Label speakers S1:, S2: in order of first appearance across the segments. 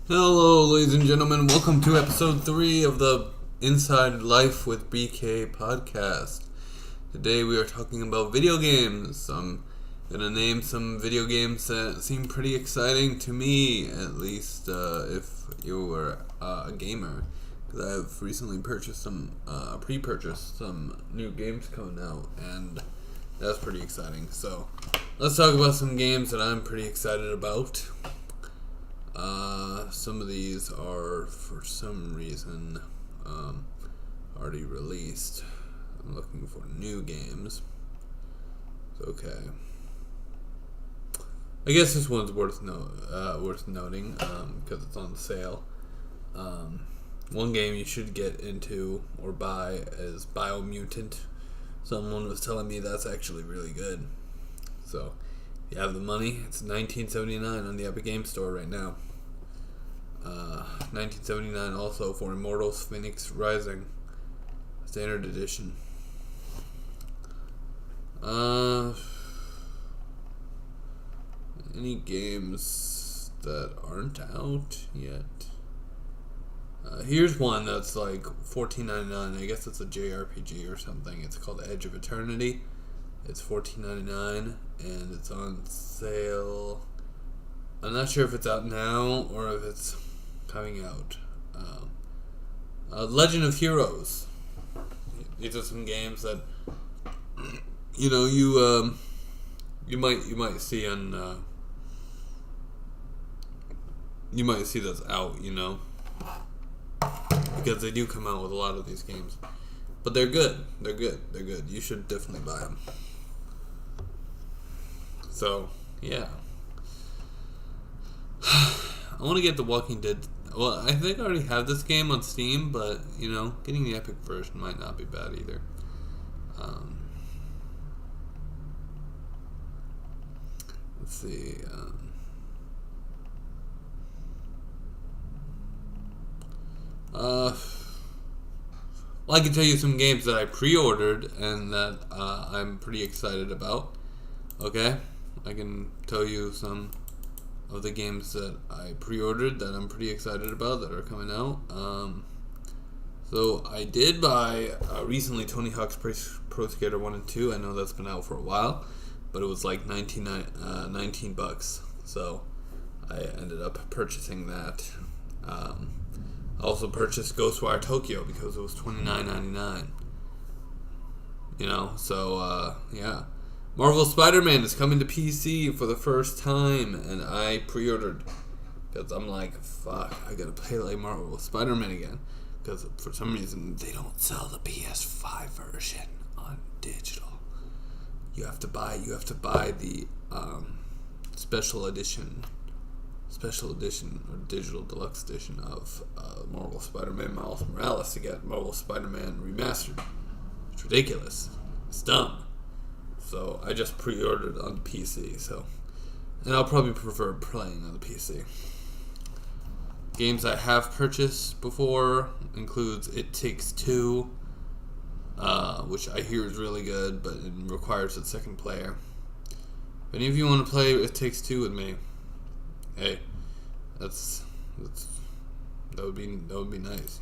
S1: Hello, ladies and gentlemen. Welcome to episode 3 of the Inside Life with BK podcast. Today we are talking about video games. I'm going to name some video games that seem pretty exciting to me, at least if you were a gamer. Because I've recently pre-purchased some new games coming out, and that's pretty exciting. So, let's talk about some games that I'm pretty excited about. Some of these are, for some reason, already released. I'm looking for new games. Okay. I guess this one's worth noting, because it's on sale. One game you should get into or buy is Biomutant. Someone was telling me that's actually really good. So, if you have the money, it's $19.79 on the Epic Game Store right now. $19.79 also for Immortals Phoenix Rising Standard Edition. Any games that aren't out yet? Here's one that's like $14.99. I guess it's a JRPG or something. It's called Edge of Eternity. It's $14.99 and it's on sale. I'm not sure if it's out now or if it's coming out. Legend of Heroes. These are some games that you might see on you might see that's out, because they do come out with a lot of these games, but they're good. They're good. You should definitely buy them. So yeah. I want to get The Walking Dead. Well, I think I already have this game on Steam, but, getting the Epic version might not be bad either. Let's see. Well, I can tell you some games that I pre-ordered and that I'm pretty excited about. Okay? I can tell you some of the games that I pre-ordered that I'm pretty excited about that are coming out. So I did buy recently Tony Hawk's Pro Skater 1 and 2. I know that's been out for a while, but it was like $19. So I ended up purchasing that. I also purchased Ghostwire Tokyo because it was $29.99. So yeah. Marvel Spider-Man is coming to PC for the first time, and I pre-ordered because I'm like, fuck, I gotta play like Marvel Spider-Man again, because for some reason they don't sell the PS5 version on digital. You have to buy the special edition or digital deluxe edition of Marvel Spider-Man Miles Morales to get Marvel Spider-Man Remastered. It's ridiculous. It's dumb. So I just pre-ordered on the PC. And I'll probably prefer playing on the PC. Games I have purchased before includes It Takes Two, which I hear is really good, but it requires a second player. If any of you want to play It Takes Two with me, hey, that would be nice,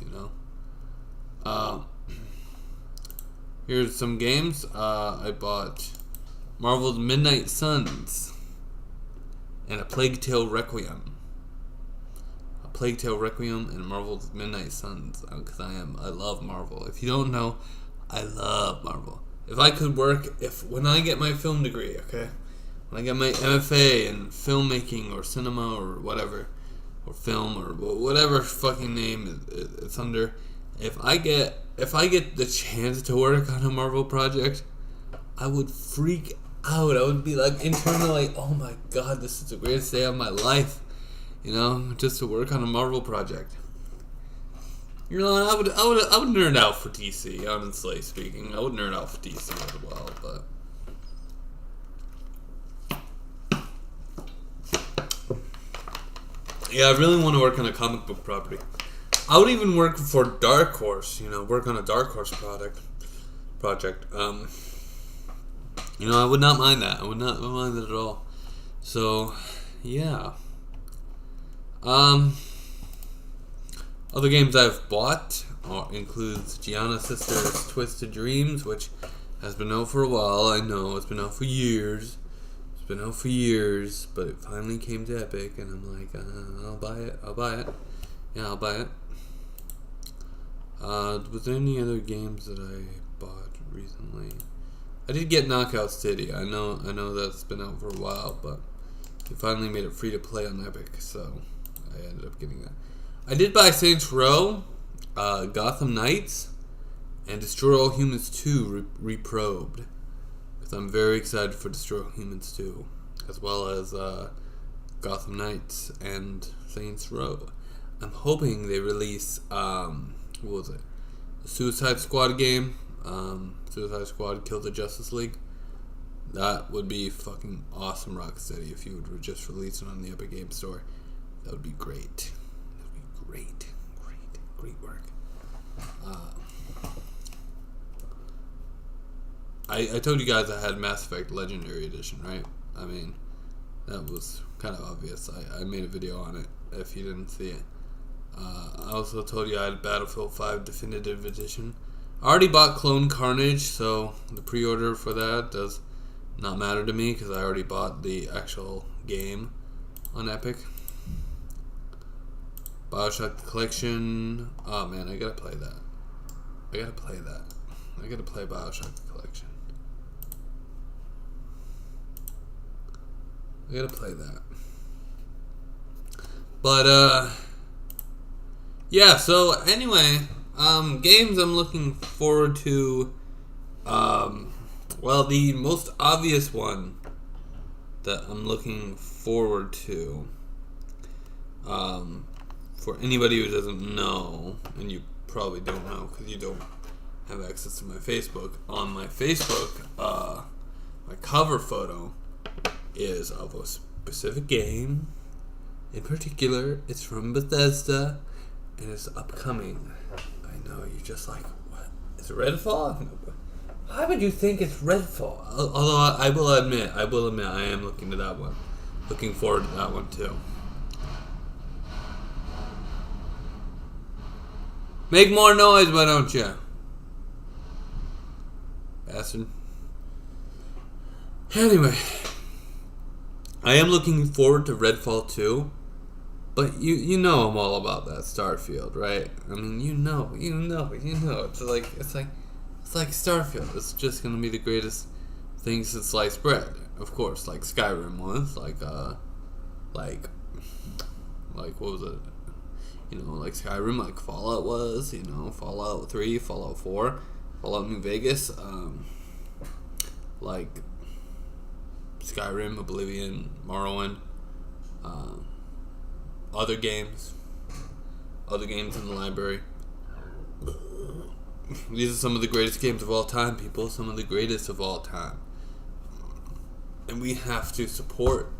S1: Here's some games. I bought Marvel's Midnight Suns and A Plague Tale Requiem. A Plague Tale Requiem and Marvel's Midnight Suns, because I love Marvel. If you don't know, I love Marvel. If I could when I get my film degree, okay? When I get my MFA in filmmaking or cinema or whatever, or film or whatever fucking name it's under, if I get the chance to work on a Marvel project, I would freak out. I would be like internally, oh my god, this is the greatest day of my life, just to work on a Marvel project. I would nerd out for DC, honestly speaking. I would nerd out for DC as well, but yeah, I really want to work on a comic book property. I would even work for Dark Horse, work on a Dark Horse project. I would not mind that. I would not mind that at all. So, yeah. Other games I've bought includes Gianna Sisters Twisted Dreams, which has been out for a while. I know it's been out for years. But it finally came to Epic, and I'm like, I'll buy it. Yeah, I'll buy it. Was there any other games that I bought recently? I did get Knockout City. I know that's been out for a while, but they finally made it free to play on Epic, so I ended up getting that. I did buy Saints Row, Gotham Knights, and Destroy All Humans 2 Reprobed. Because I'm very excited for Destroy All Humans 2, as well as Gotham Knights and Saints Row. I'm hoping they release, what was it? The Suicide Squad game. Suicide Squad Kill the Justice League. That would be fucking awesome, Rocksteady, if you would just release it on the Epic Game Store. That would be great. Great work. I told you guys I had Mass Effect Legendary Edition, right? I mean, that was kind of obvious. I made a video on it, if you didn't see it. I also told you I had Battlefield 5 Definitive Edition. I already bought Clone Carnage, so the pre-order for that does not matter to me, because I already bought the actual game on Epic. BioShock the Collection. Oh man, I gotta play that. I gotta play BioShock the Collection. I gotta play that. But, yeah, so anyway, games I'm looking forward to, well, the most obvious one that I'm looking forward to, for anybody who doesn't know, and you probably don't know because you don't have access to my Facebook, on my Facebook, my cover photo is of a specific game. In particular, it's from Bethesda, and it's upcoming. I know, you're just like, what? Is it Redfall? Why would you think it's Redfall? Although I will admit, I am looking to that one. Looking forward to that one too. Make more noise, why don't you? Bastard. Anyway, I am looking forward to Redfall 2, but you know I'm all about that Starfield, right? I mean, you know. It's like Starfield. It's just gonna be the greatest thing since sliced bread, of course. Like Skyrim was, like what was it? Like Skyrim, like Fallout was. Fallout 3, Fallout 4, Fallout New Vegas. Like Skyrim, Oblivion, Morrowind, other games in the library. These are some of the greatest games of all time, people. Some of the greatest of all time. And we have to support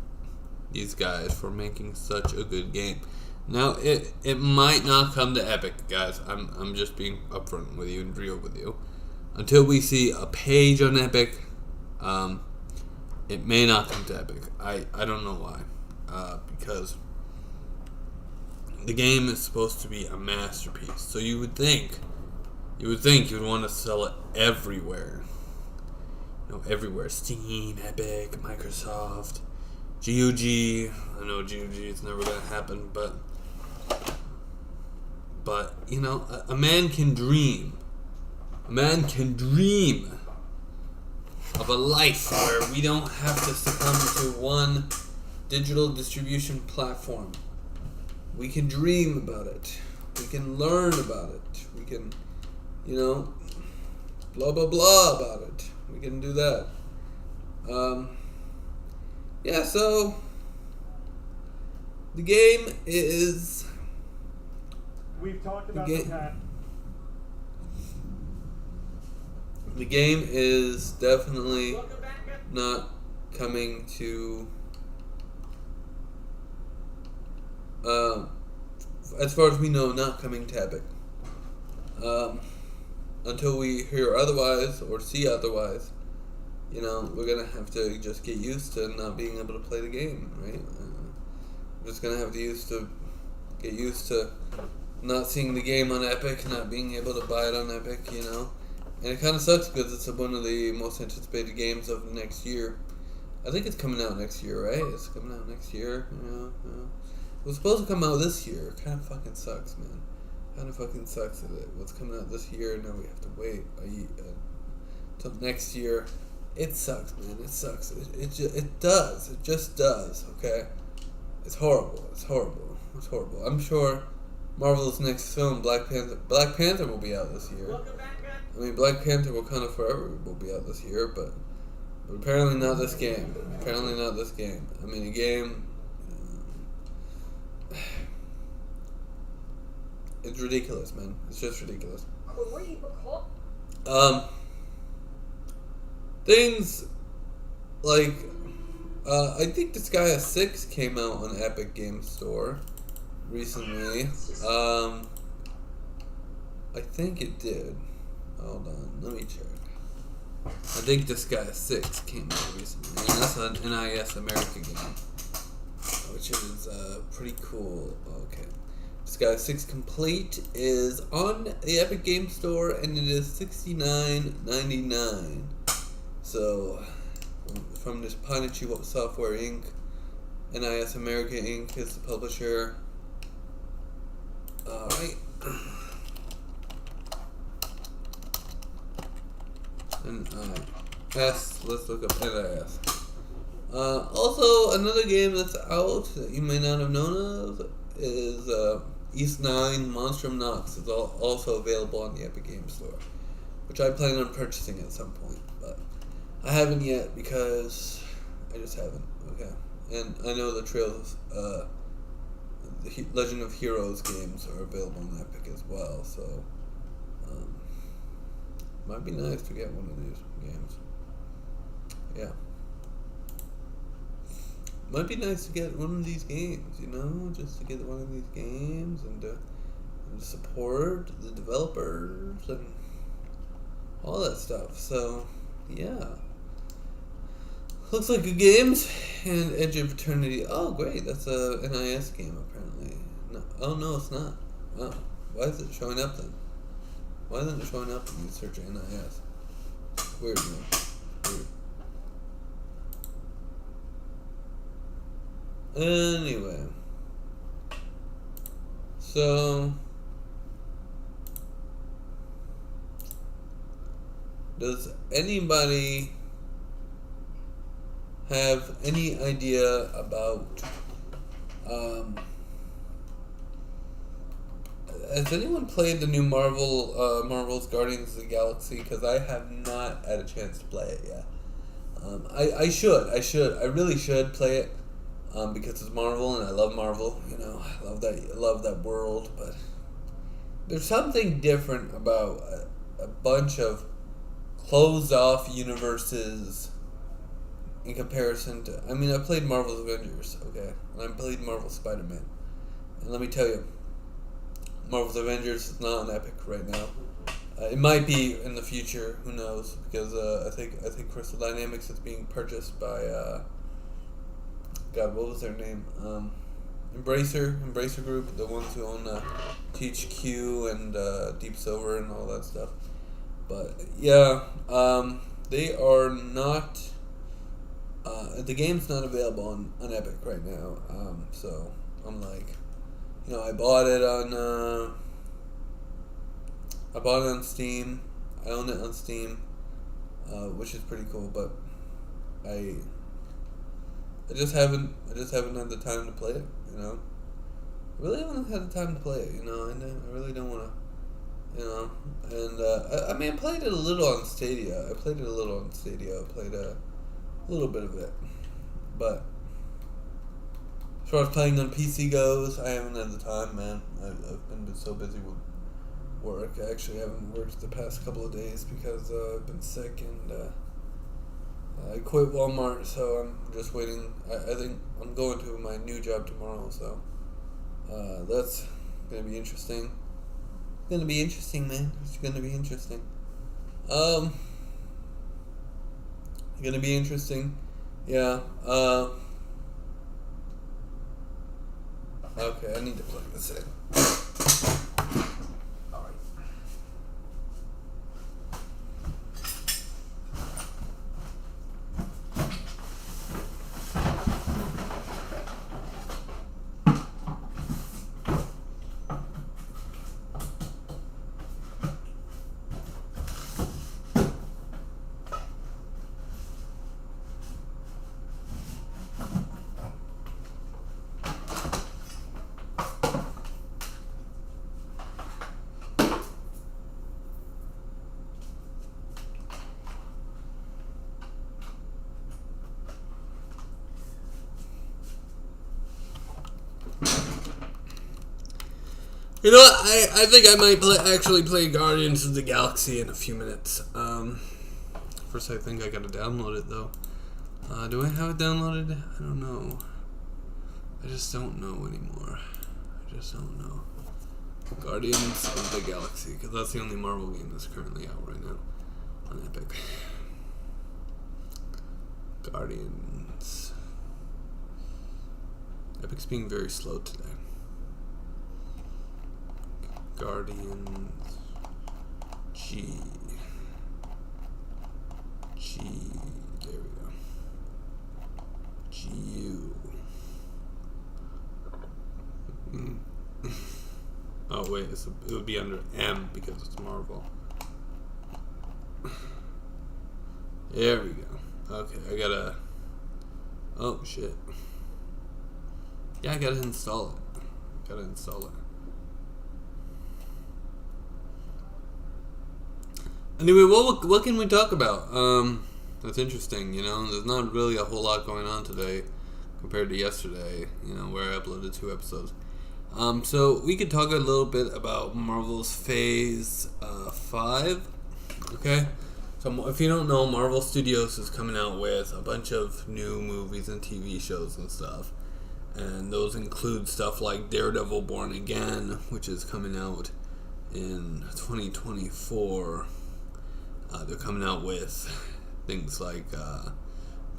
S1: these guys for making such a good game. Now, it might not come to Epic, guys. I'm just being upfront with you and real with you. Until we see a page on Epic, it may not come to Epic. I don't know why. Because the game is supposed to be a masterpiece. So you would think you'd want to sell it everywhere. Everywhere. Steam, Epic, Microsoft, GOG. I know GOG is never going to happen, but a man can dream. A man can dream of a life where we don't have to succumb to one digital distribution platform. We can dream about it. We can learn about it. We can, blah, blah, blah about it. We can do that. Yeah, so the game is...
S2: We've talked about the path.
S1: The game is definitely not coming to... as far as we know, not coming to Epic. Until we hear otherwise or see otherwise. you know, we're gonna have to just get used to not being able to play the game, right? We're just gonna have to get used to not seeing the game on Epic, not being able to buy it on Epic, you know. And it kind of sucks because it's one of the most anticipated games of next year. I think it's coming out next year, right? It's coming out next year, you know. It was supposed to come out this year. It kind of fucking sucks, man. Kind of fucking sucks that it was coming out this year, and now we have to wait until next year. It sucks, man. It sucks. It does. It just does, okay? It's horrible. It's horrible. It's horrible. I'm sure Marvel's next film, Black Panther will be out this year. I mean, Black Panther will kind of forever will be out this year, but apparently not this game. Apparently not this game. I mean, a game... it's ridiculous, man. It's just ridiculous. Things like... I think Disgaea 6 came out on Epic Games Store recently. I think it did. Hold on, let me check. I think Disgaea 6 came out recently, and that's an NIS America game, which is pretty cool. Okay, Disgaea 6 Complete is on the Epic Games Store, and it is $69.99. So, from this Panichi Software Inc., NIS America Inc. is the publisher. Alright. NIS. Let's look up NIS. Also, another game that's out that you may not have known of is East 9 Monstrum Nox. It's also available on the Epic Games Store, which I plan on purchasing at some point, but I haven't yet because I just haven't. Okay, and I know the Trails of the Legend of Heroes games are available on Epic as well, so might be nice to get one of these games. Yeah. Might be nice to get one of these games, you know, just to get one of these games and support the developers and all that stuff. So, yeah. Looks like good games. And Edge of Eternity. Oh, great. That's a NIS game, apparently. No. Oh, no, it's not. Oh, why is it showing up then? Why isn't it showing up when you search NIS? Weird, man. Weird. Anyway. So, does anybody have any idea about has anyone played the new Marvel's Guardians of the Galaxy? Because I have not had a chance to play it yet. I really should play it because it's Marvel and I love Marvel. You know, I love that world. But there's something different about a bunch of closed off universes in comparison to. I mean, I played Marvel's Avengers, okay, and I played Marvel's Spider-Man, and let me tell you, Marvel's Avengers is not on Epic right now. It might be in the future. Who knows? Because I think Crystal Dynamics is being purchased by God, what was their name? Embracer Group, the ones who own THQ and Deep Silver and all that stuff. But yeah, they are not. The game's not available on Epic right now. So I'm like. You know, I bought it on Steam. I own it on Steam, which is pretty cool. But I just haven't had the time to play it. You know, I really haven't had the time to play it. You know, and I really don't want to. You know, and I mean, I played it a little on Stadia. I played a little bit of it, but. As far as playing on PC goes, I haven't had the time, man. I've been so busy with work. I actually haven't worked the past couple of days because I've been sick and I quit Walmart, so I'm just waiting. I think I'm going to my new job tomorrow, so that's going to be interesting. It's going to be interesting, man. It's going to be interesting. Gonna be interesting. Yeah. Okay, I need to plug this in. Alright. You know what? I think I might actually play Guardians of the Galaxy in a few minutes. First, I think I gotta download it though. Do I have it downloaded? I don't know. I just don't know anymore. I just don't know. Guardians of the Galaxy, because that's the only Marvel game that's currently out right now on Epic. Guardians. Epic's being very slow today. Guardians G, there we go. GU. Oh wait, it would be under M because it's Marvel. There we go. Okay, I gotta. Oh shit. Yeah, I gotta install it. Anyway, what can we talk about? That's interesting, you know. There's not really a whole lot going on today compared to yesterday, you know, where I uploaded 2 episodes. So we could talk a little bit about Marvel's Phase 5. Okay? So if you don't know, Marvel Studios is coming out with a bunch of new movies and TV shows and stuff. And those include stuff like Daredevil Born Again, which is coming out in 2024. They're coming out with things like a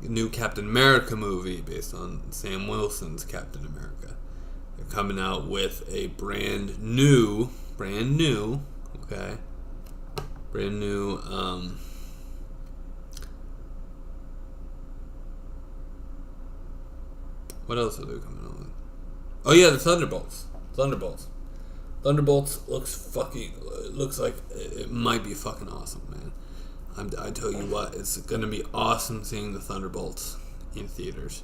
S1: new Captain America movie based on Sam Wilson's Captain America. They're coming out with a brand new, okay? Brand new, what else are they coming out with? Oh yeah, the Thunderbolts. Thunderbolts looks like it might be fucking awesome, man. I tell you what, it's gonna be awesome seeing the Thunderbolts in theaters,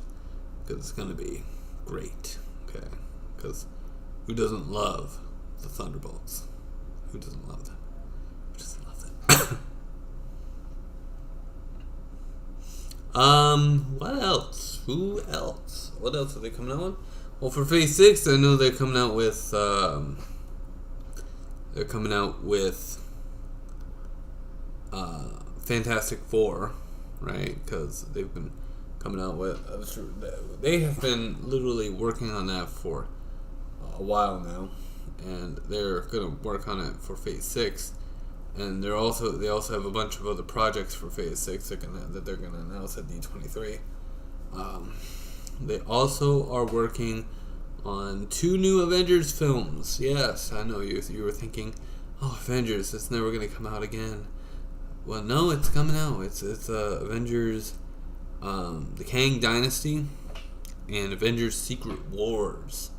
S1: because it's gonna be great, okay? Because who doesn't love the Thunderbolts? Who doesn't love them? What else? Who else? What else are they coming out with? Well, for Phase 6, I know they're coming out with, Fantastic Four, right? Because they've been coming out with, they have been literally working on that for a while now, and they're gonna work on it for Phase 6. And they also have a bunch of other projects for Phase 6 that they're gonna announce at D23. They also are working on 2 new Avengers films. Yes, I know you were thinking, oh, Avengers, it's never gonna come out again. Well, no, it's coming out. It's Avengers, the Kang Dynasty, and Avengers Secret Wars.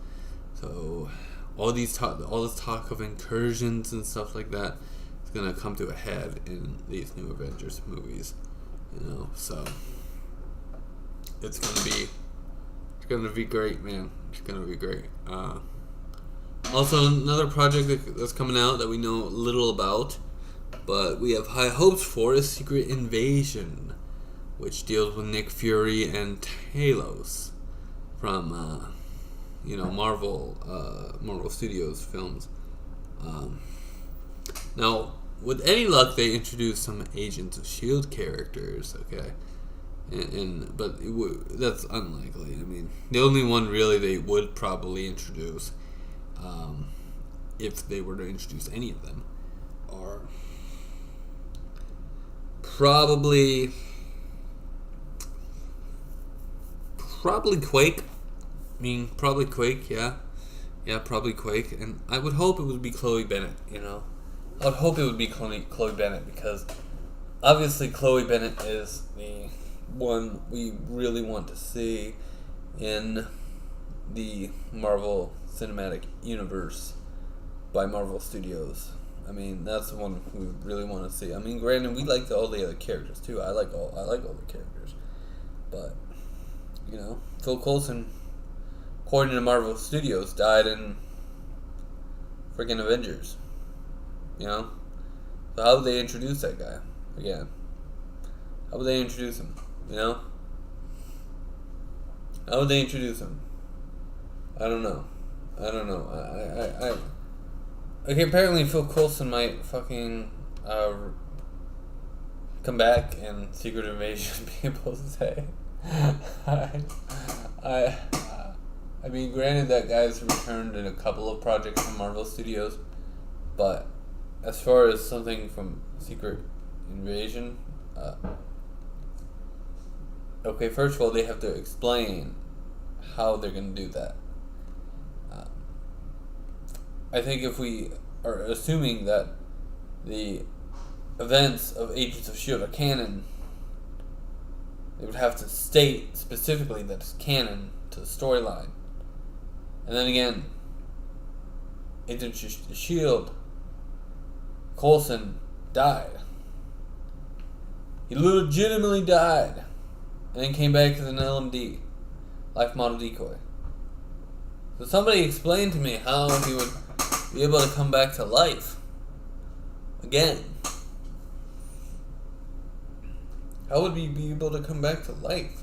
S1: So all this talk of incursions and stuff like that is gonna come to a head in these new Avengers movies. You know, so it's gonna be great, man. It's gonna be great. Also, another project that's coming out that we know little about, but we have high hopes for, is Secret Invasion, which deals with Nick Fury and Talos from Marvel Studios films. Now, with any luck, they introduce some Agents of S.H.I.E.L.D. characters, okay? But that's unlikely. I mean, the only one really they would probably introduce, if they were to introduce any of them, are probably Probably Quake. Probably Quake, yeah. Yeah, probably Quake. And I would hope it would be Chloe Bennet, you know. I would hope it would be Chloe Bennet because obviously Chloe Bennet is the one we really want to see in the Marvel Cinematic Universe by Marvel Studios. I mean, that's the one we really want to see. I mean, granted, we like all the other characters too. I like all the characters, but you know, Phil Coulson, according to Marvel Studios, died in freaking Avengers. You know, so how would they introduce that guy again? How would they introduce him? You know, how would they introduce him? I don't know. Okay, apparently Phil Coulson might fucking come back in Secret Invasion, people say. I mean, granted that guy's returned in a couple of projects from Marvel Studios, but as far as something from Secret Invasion, okay, first of all, they have to explain how they're going to do that. I think if we are assuming that the events of Agents of S.H.I.E.L.D. are canon, they would have to state specifically that it's canon to the storyline. And then again, Agents of S.H.I.E.L.D., Coulson died. He legitimately died. And then came back as an LMD, life model decoy. So somebody explain to me how he would be able to come back to life again. How would he be able to come back to life?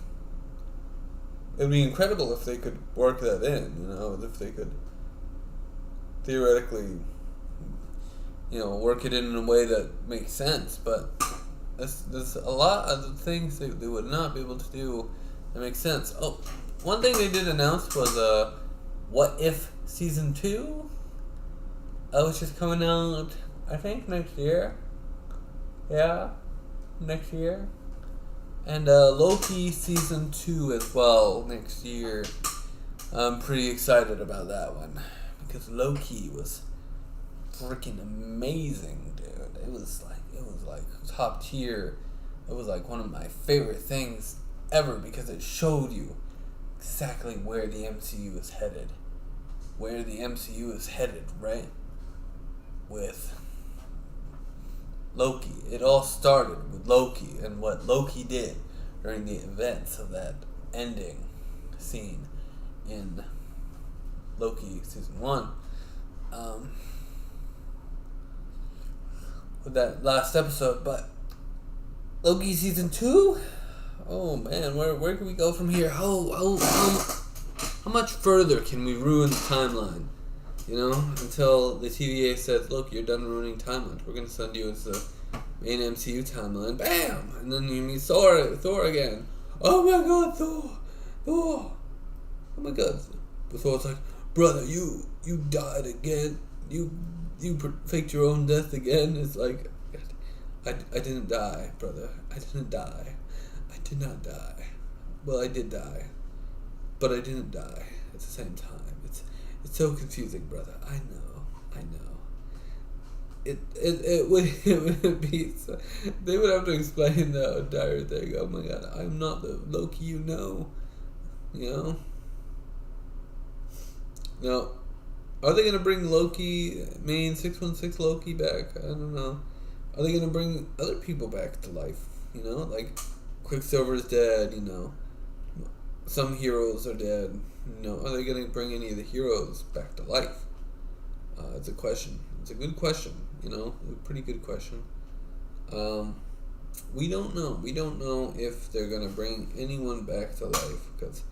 S1: It would be incredible if they could work that in, you know, if they could theoretically, you know, work it in a way that makes sense. But there's a lot of the things that they would not be able to do that make sense. Oh, one thing they did announce was What If Season 2? Which is coming out, I think, next year. Yeah, next year. And Loki Season 2 as well next year. I'm pretty excited about that one. Because Loki was freaking amazing, dude. It was like top tier. It was like one of my favorite things ever because it showed you exactly where the MCU is headed. Where the MCU is headed, right? With Loki. It all started with Loki and what Loki did during the events of that ending scene in Loki Season 1. With that last episode, but Loki Season 2? Oh man, where can we go from here? How much further can we ruin the timeline? You know, until the TVA says, look, you're done ruining timelines. We're going to send you into the main MCU timeline. Bam! And then you meet Thor again. Oh my god, Thor! Oh my god. But Thor's like, brother, you died again. You faked your own death again. It's like, I didn't die, brother. I didn't die. I did not die. Well, I did die. But I didn't die at the same time. It's so confusing, brother. I know. It would be. So, they would have to explain the entire thing. Oh my god, I'm not the Loki you know. You know. Now, are they gonna bring Loki, main 616 Loki back? I don't know. Are they gonna bring other people back to life? You know, like Quicksilver's dead. You know, some heroes are dead. You know, are they going to bring any of the heroes back to life? It's a question. It's a good question, you know, a pretty good question. We don't know. We don't know if they're going to bring anyone back to life, because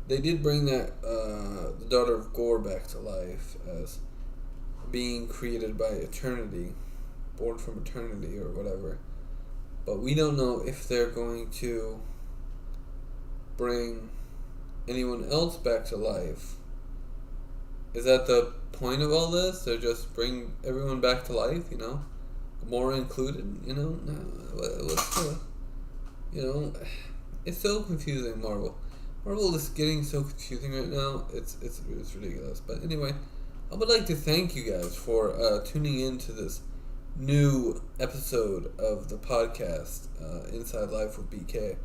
S1: they did bring that, the daughter of Gore back to life as being created by eternity, born from eternity or whatever. But we don't know if they're going to bring anyone else back to life. Is that the point of all this? Or just bring everyone back to life, you know? More included, you know? What's the... You know? It's so confusing, Marvel. Marvel is getting so confusing right now. It's ridiculous. But anyway, I would like to thank you guys for tuning in to this new episode of the podcast, Inside Life with BK.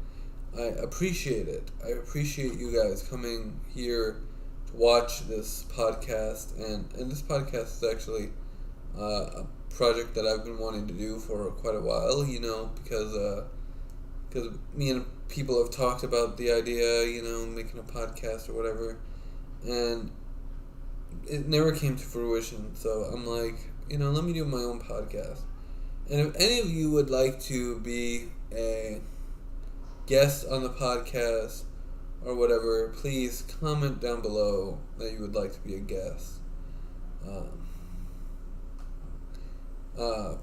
S1: I appreciate it. I appreciate you guys coming here to watch this podcast, and this podcast is actually a project that I've been wanting to do for quite a while, because me and people have talked about the idea, making a podcast or whatever, and it never came to fruition. So I'm like, let me do my own podcast. And if any of you would like to be a guest on the podcast or whatever, please comment down below that you would like to be a guest.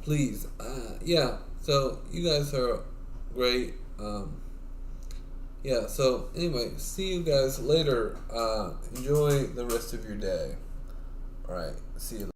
S1: Please. Yeah, so you guys are great. Yeah, so anyway, see you guys later. Enjoy the rest of your day. Alright, see you later.